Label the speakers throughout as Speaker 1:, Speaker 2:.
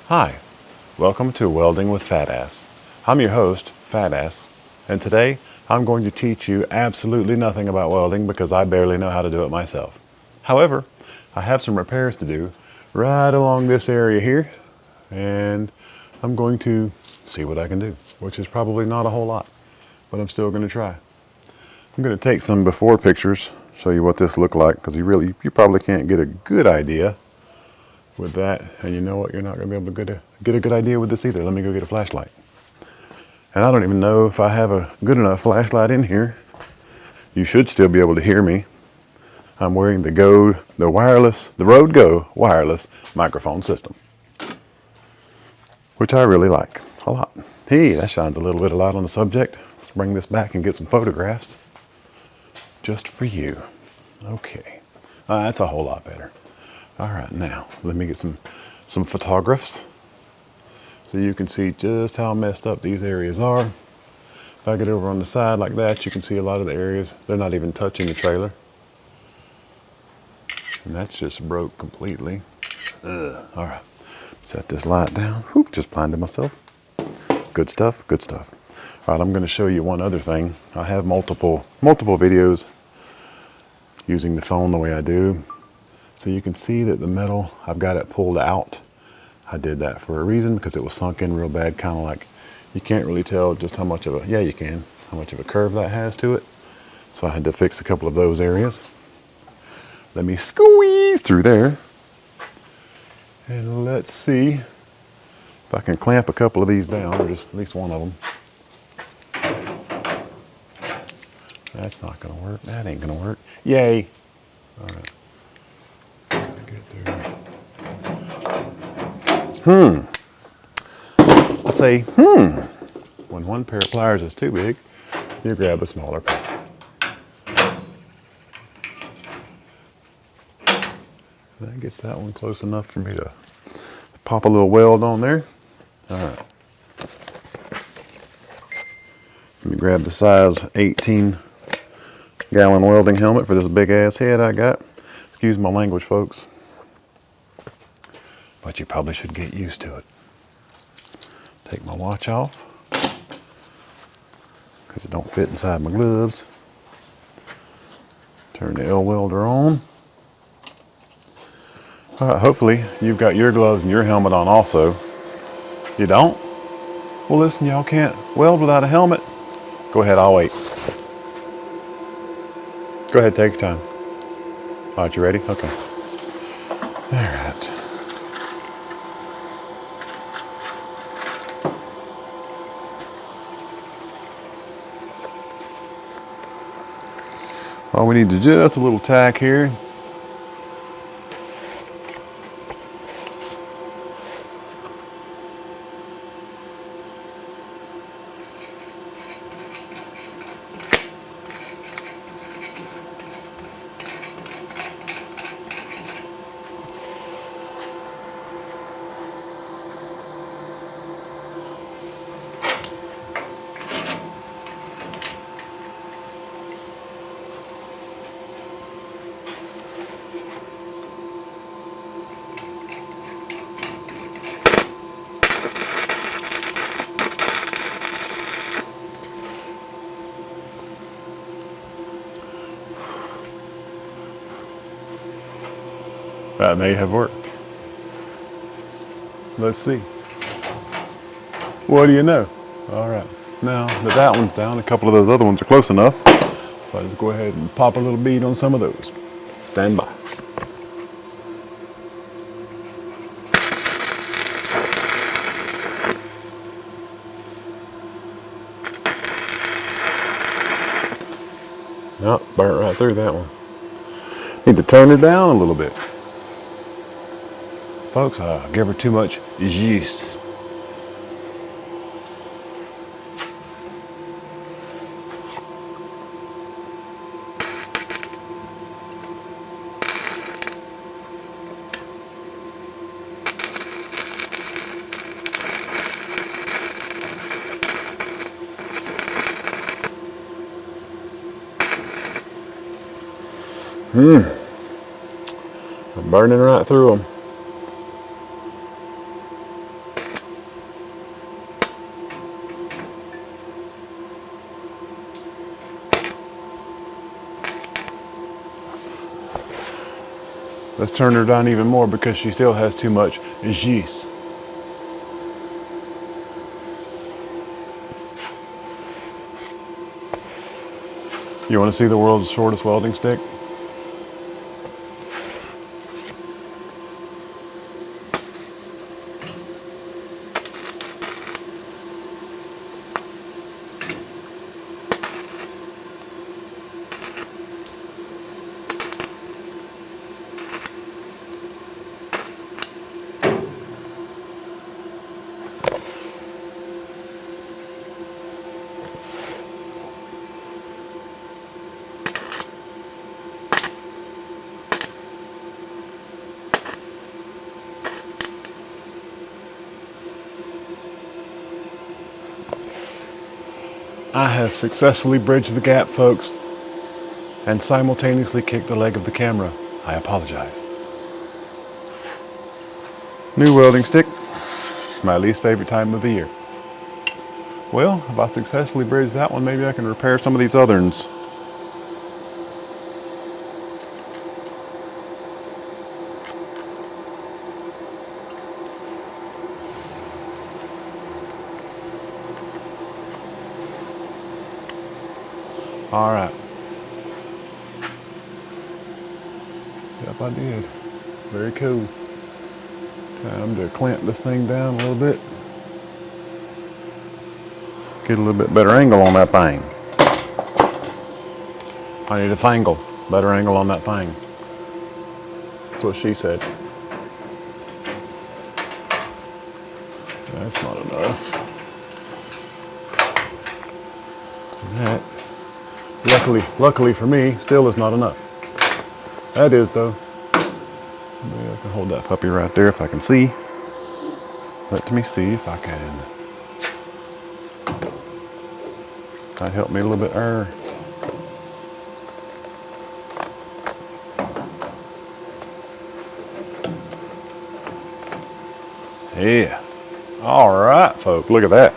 Speaker 1: Hi, welcome to Welding with Fat Ass. I'm your host, Fat Ass, and today I'm going to teach you absolutely nothing about welding because I barely know how to do it myself. However, I have some repairs to do right along this area here, and I'm going to see what I can do, which is probably not a whole lot, but I'm still going to try. I'm going to take some before pictures, show you what this looked like, because you probably can't get a good idea with that, and you know what, you're not going to be able to get a good idea with this either. Let me go get a flashlight. And I don't even know if I have a good enough flashlight in here. You should still be able to hear me. I'm wearing the Rode Go wireless microphone system, which I really like a lot. Hey, that shines a little bit of light on the subject. Let's bring this back and get some photographs just for you. Okay, that's a whole lot better. All right, now let me get some photographs so you can see just how messed up these areas are. If I get over on the side like that, you can see a lot of the areas, they're not even touching the trailer. And that's just broke completely. All right, set this light down. Whoop, just blinded myself. Good stuff, good stuff. All right, I'm gonna show you one other thing. I have multiple videos using the phone the way I do. So you can see that the metal, I've got it pulled out. I did that for a reason because it was sunk in real bad, kind of like, you can't really tell just how much of a curve that has to it. So I had to fix a couple of those areas. Let me squeeze through there. And let's see if I can clamp a couple of these down, or just at least one of them. That's not gonna work, that ain't gonna work. Yay. All right. I say, when one pair of pliers is too big, you grab a smaller pair. That gets that one close enough for me to pop a little weld on there. All right. Let me grab the size 18-gallon welding helmet for this big ass head I got. Excuse my language, folks, but you probably should get used to it. Take my watch off because it don't fit inside my gloves. Turn the L welder on. All right, hopefully you've got your gloves and your helmet on also. You don't? Well, listen, y'all can't weld without a helmet. Go ahead, I'll wait. Go ahead, take your time. All right, you ready? Okay. All right. All we need is just a little tack here. That may have worked. Let's see. What do you know? All right. Now that one's down, a couple of those other ones are close enough. So I'll just go ahead and pop a little bead on some of those. Stand by. Nope, burnt right through that one. Need to turn her down a little bit. Folks, I give her too much juice. I'm burning right through them. Let's turn her down even more because she still has too much juice. You want to see the world's shortest welding stick? I have successfully bridged the gap, folks, and simultaneously kicked the leg of the camera. I apologize. New welding stick, my least favorite time of the year. Well, if I successfully bridge that one, maybe I can repair some of these other ones. All right. Yep, I did. Very cool. Time to clamp this thing down a little bit. Get a little bit better angle on that thing. I need a fangle. Better angle on that thing. That's what she said. That's not enough. That, luckily for me, still is not enough. That is though. Maybe I can hold that puppy right there if I can see. Let me see if I can. That'd help me a little bit. Yeah. All right, folks. Look at that.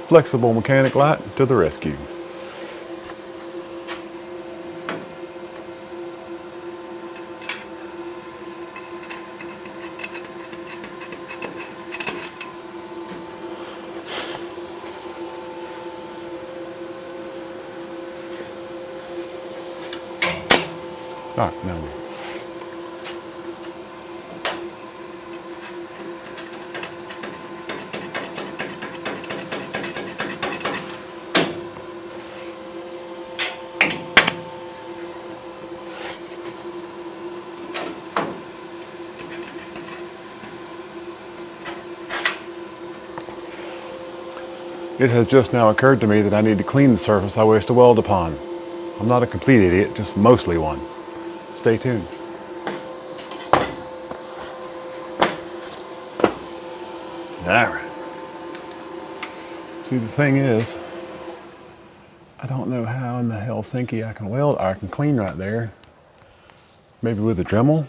Speaker 1: Flexible mechanic light to the rescue. All right, now. It has just now occurred to me that I need to clean the surface I wish to weld upon. I'm not a complete idiot, just mostly one. Stay tuned. All right. See, the thing is, I don't know how in the Helsinki I can weld, I can clean right there. Maybe with a Dremel?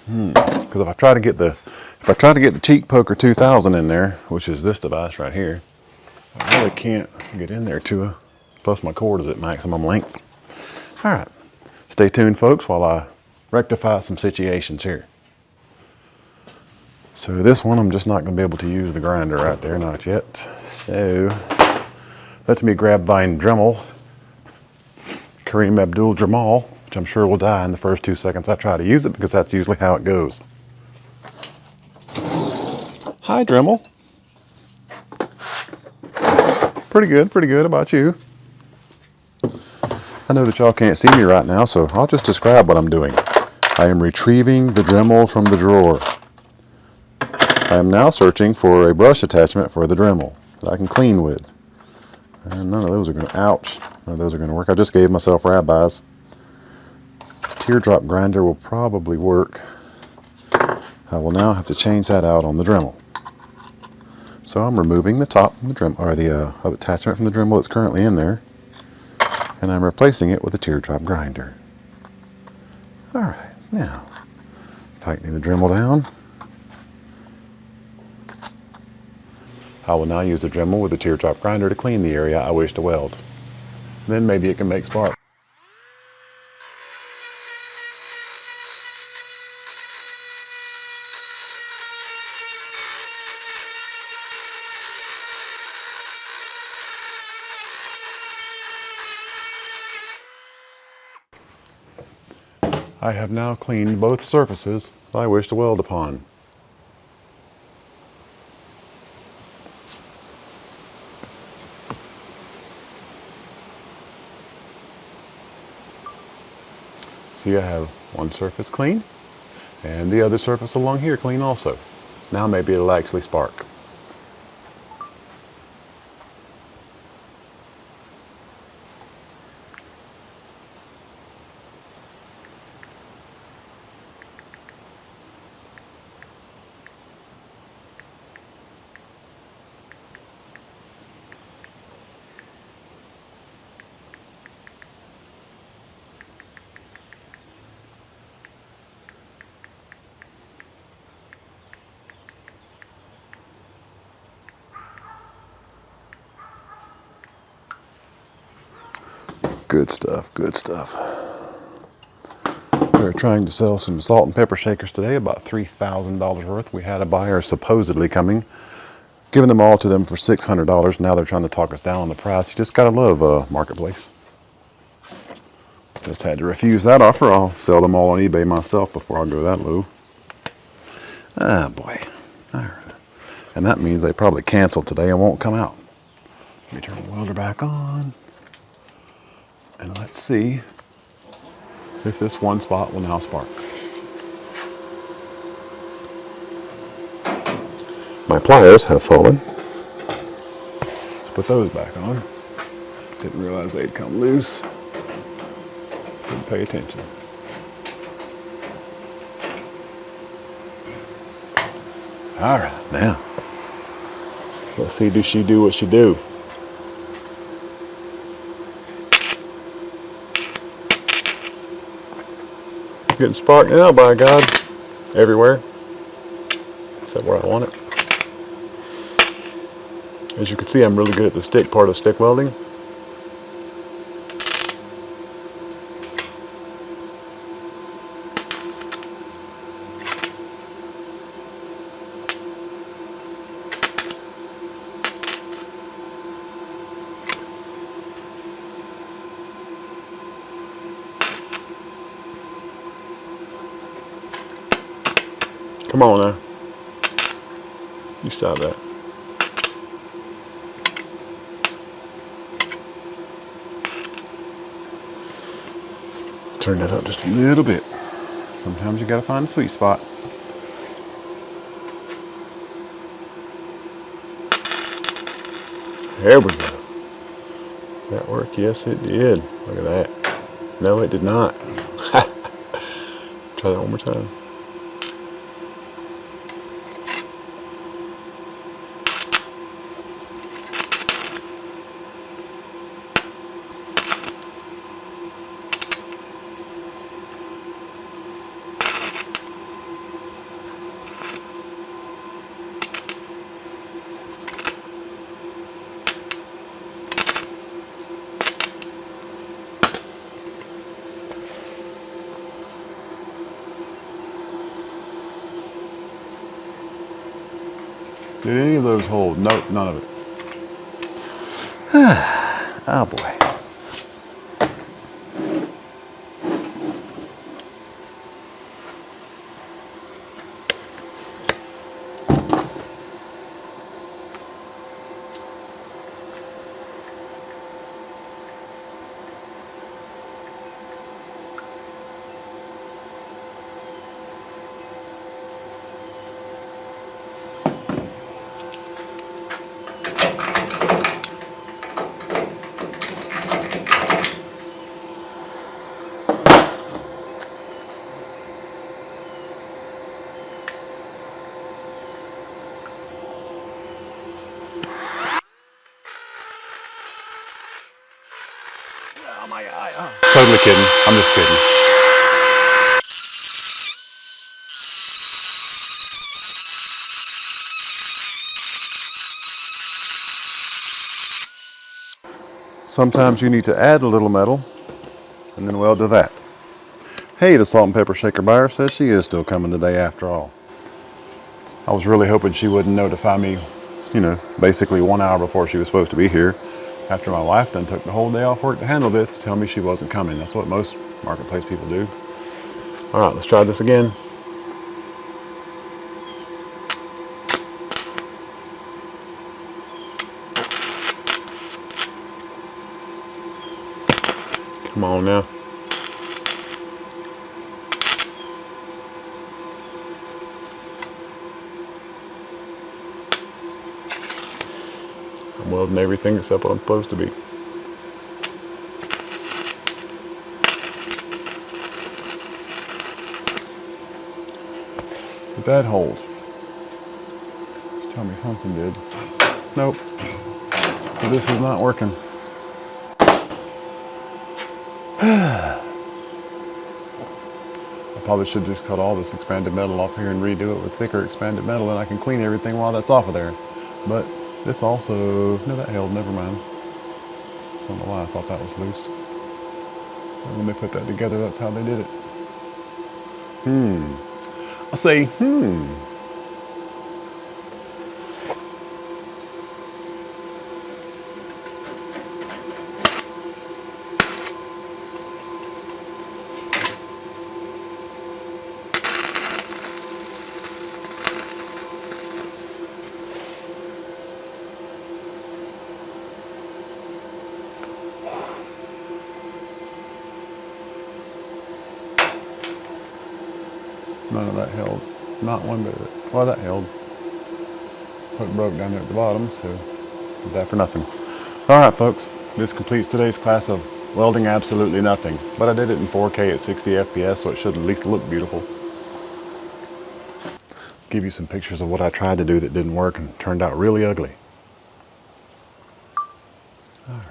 Speaker 1: Because if I try to get the cheek poker 2000 in there, which is this device right here, I really can't get in there to it. Plus my cord is at maximum length. All right, stay tuned, folks, while I rectify some situations here. So this one, I'm just not going to be able to use the grinder right there, not yet. So let me grab thine Dremel, Kareem Abdul-Jamal, which I'm sure will die in the first 2 seconds I try to use it, because that's usually how it goes. Hi, Dremel. Pretty good, pretty good. About you? I know that y'all can't see me right now, so I'll just describe what I'm doing. I am retrieving the Dremel from the drawer. I am now searching for a brush attachment for the Dremel that I can clean with. And none of those are going to, ouch, none of those are going to work. I just gave myself rabbis. Teardrop grinder will probably work. I will now have to change that out on the Dremel. So I'm removing the top from the Dremel, or the attachment from the Dremel that's currently in there, and I'm replacing it with a teardrop grinder. All right, now tightening the Dremel down. I will now use the Dremel with the teardrop grinder to clean the area I wish to weld. Then maybe it can make spark. I have now cleaned both surfaces I wish to weld upon. See, I have one surface clean and the other surface along here clean also. Now maybe it'll actually spark. Good stuff, good stuff. We were trying to sell some salt and pepper shakers today, about $3,000 worth. We had a buyer supposedly coming, giving them all to them for $600. Now they're trying to talk us down on the price. You just gotta love Marketplace. Just had to refuse that offer. I'll sell them all on eBay myself before I go that low. Ah, boy. All right. And that means they probably canceled today and won't come out. Let me turn the welder back on. And let's see if this one spot will now spark. My pliers have fallen. Let's put those back on. Didn't realize they'd come loose. Didn't pay attention. All right, now let's see, does she do what she do? Getting spark now, by God, everywhere, except where I want it. As you can see, I'm really good at the stick part of stick welding. Come on now. You stop that. Turn that up just a little bit. Sometimes you gotta find a sweet spot. There we go. That worked? Yes, it did. Look at that. No, it did not. Try that one more time. Did any of those hold? Nope, none of it. Oh boy. Oh my God. Oh. Totally kidding. I'm just kidding. Sometimes you need to add a little metal and then weld to that. Hey, the salt and pepper shaker buyer says she is still coming today after all. I was really hoping she wouldn't notify me, basically 1 hour before she was supposed to be here, after my wife done took the whole day off work to handle this to tell me she wasn't coming. That's what most Marketplace people do. All right, let's try this again. Come on now. I'm welding everything except what I'm supposed to be. Did that hold? Just tell me something did. Nope. So this is not working. I probably should just cut all this expanded metal off here and redo it with thicker expanded metal, and I can clean everything while that's off of there. But this also, no, that held, never mind. I don't know why I thought that was loose. But when they put that together, that's how they did it. I say, none of that held. Not one bit of it. Well, that held. But it broke down there at the bottom, so did that for nothing. All right, folks. This completes today's class of welding absolutely nothing. But I did it in 4K at 60 FPS, so it should at least look beautiful. Give you some pictures of what I tried to do that didn't work and turned out really ugly. All right.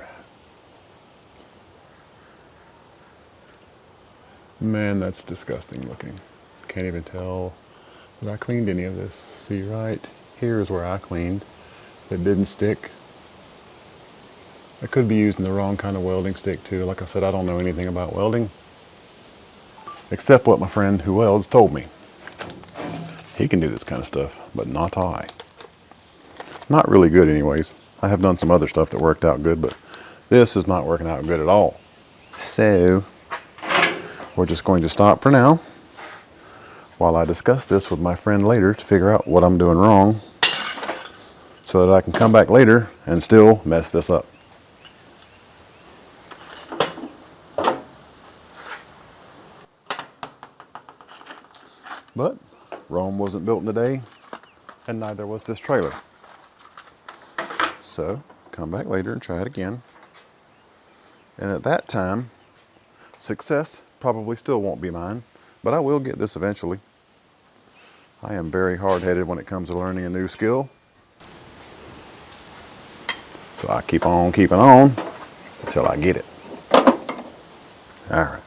Speaker 1: Man, that's disgusting looking. Can't even tell that I cleaned any of this. See, right here is where I cleaned. It didn't stick. I could be using the wrong kind of welding stick too. Like I said, I don't know anything about welding, except what my friend who welds told me. He can do this kind of stuff, but not I. Not really good anyways. I have done some other stuff that worked out good, but this is not working out good at all. So, we're just going to stop for now while I discuss this with my friend later to figure out what I'm doing wrong so that I can come back later and still mess this up. But Rome wasn't built in a day, and neither was this trailer. So, come back later and try it again. And at that time, success probably still won't be mine, but I will get this eventually. I am very hard-headed when it comes to learning a new skill. So I keep on keeping on until I get it. All right.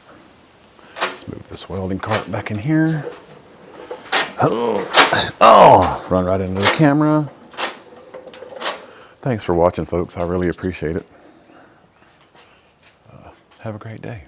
Speaker 1: Let's move this welding cart back in here. Oh, run right into the camera. Thanks for watching, folks. I really appreciate it. Have a great day.